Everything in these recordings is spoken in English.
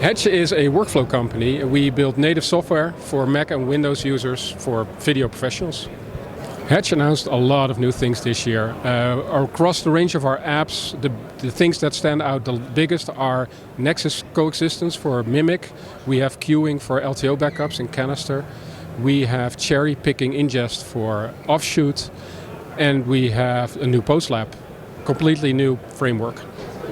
Hedge is a workflow company. We build native software for Mac and Windows users for video professionals. Hedge announced a lot of new things this year. Across the range of our apps, the things that stand out the biggest are Nexus coexistence for Mimic. We have queuing for LTO backups in Canister. We have cherry picking ingest for Offshoot. And we have a new PostLab, completely new framework.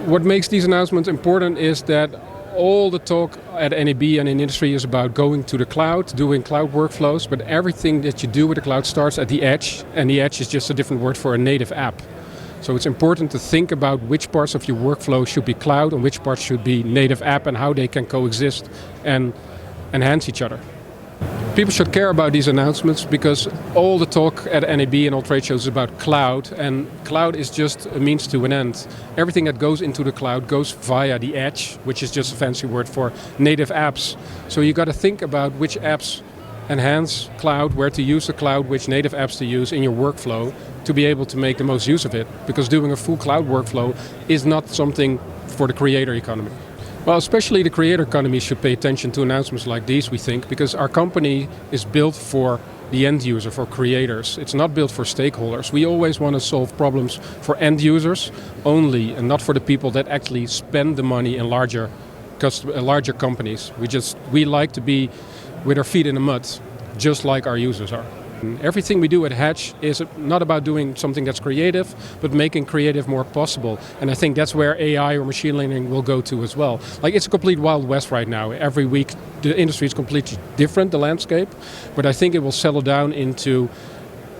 What makes these announcements important is that all the talk at NAB and in industry is about going to the cloud, doing cloud workflows, but everything that you do with the cloud starts at the edge, and the edge is just a different word for a native app. So it's important to think about which parts of your workflow should be cloud and which parts should be native app and how they can coexist and enhance each other. People should care about these announcements because all the talk at NAB and all trade shows is about cloud, and cloud is just a means to an end. Everything that goes into the cloud goes via the edge, which is just a fancy word for native apps. So you got to think about which apps enhance cloud, where to use the cloud, which native apps to use in your workflow to be able to make the most use of it. Because doing a full cloud workflow is not something for the creator economy. Well, especially the creator economy should pay attention to announcements like these, we think, because our company is built for the end user, for creators. It's not built for stakeholders. We always want to solve problems for end users only, and not for the people that actually spend the money in larger companies. We like to be with our feet in the mud, just like our users are. Everything we do at Hedge is not about doing something that's creative, but making creative more possible. And I think that's where AI or machine learning will go to as well. Like, it's a complete Wild West right now. Every week the industry is completely different, the landscape. But I think it will settle down into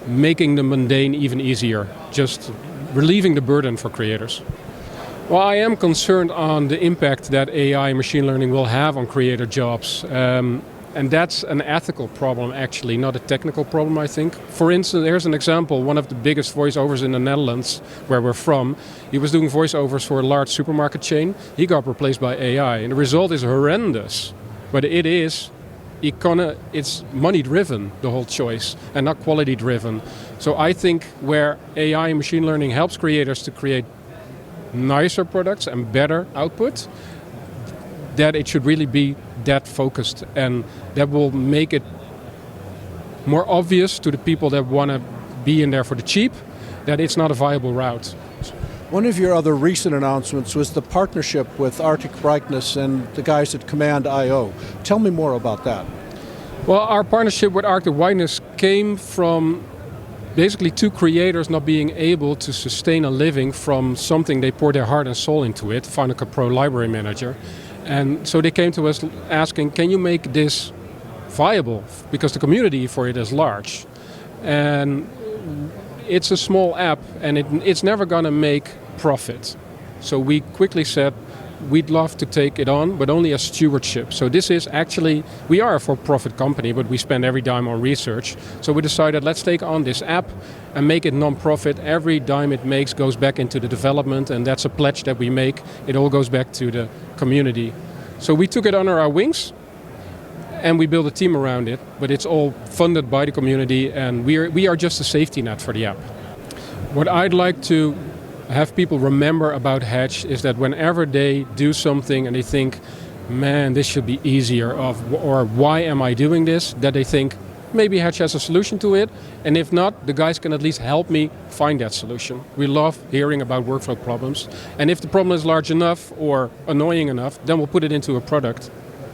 making the mundane even easier, just relieving the burden for creators. Well, I am concerned on the impact that AI and machine learning will have on creator jobs. And that's an ethical problem, actually, not a technical problem, I think. For instance, here's an example. One of the biggest voiceovers in the Netherlands, where we're from, he was doing voiceovers for a large supermarket chain. He got replaced by AI, and the result is horrendous. But it's money-driven, the whole choice, and not quality-driven. So I think where AI and machine learning helps creators to create nicer products and better output, that it should really be that focused, and that will make it more obvious to the people that want to be in there for the cheap that it's not a viable route. One of your other recent announcements was the partnership with Arctic Brightness and the guys at Command.io. Tell me more about that. Well, our partnership with Arctic Brightness came from basically two creators not being able to sustain a living from something they poured their heart and soul into it, Final Cut Pro Library Manager. And so they came to us asking, can you make this viable? Because the community for it is large. And it's a small app, and it's never going to make profit. So we quickly said, we'd love to take it on, but only as stewardship. So this is actually, we are a for-profit company, but we spend every dime on research. So we decided, let's take on this app and make it non-profit. Every dime it makes goes back into the development, and that's a pledge that we make. It all goes back to the community. So we took it under our wings, and we built a team around it, but it's all funded by the community, and we are just a safety net for the app. What I'd like to have people remember about Hedge is that whenever they do something and they think, man, this should be easier, or why am I doing this, that they think, maybe Hedge has a solution to it, and if not, the guys can at least help me find that solution. We love hearing about workflow problems, and if the problem is large enough or annoying enough, then we'll put it into a product.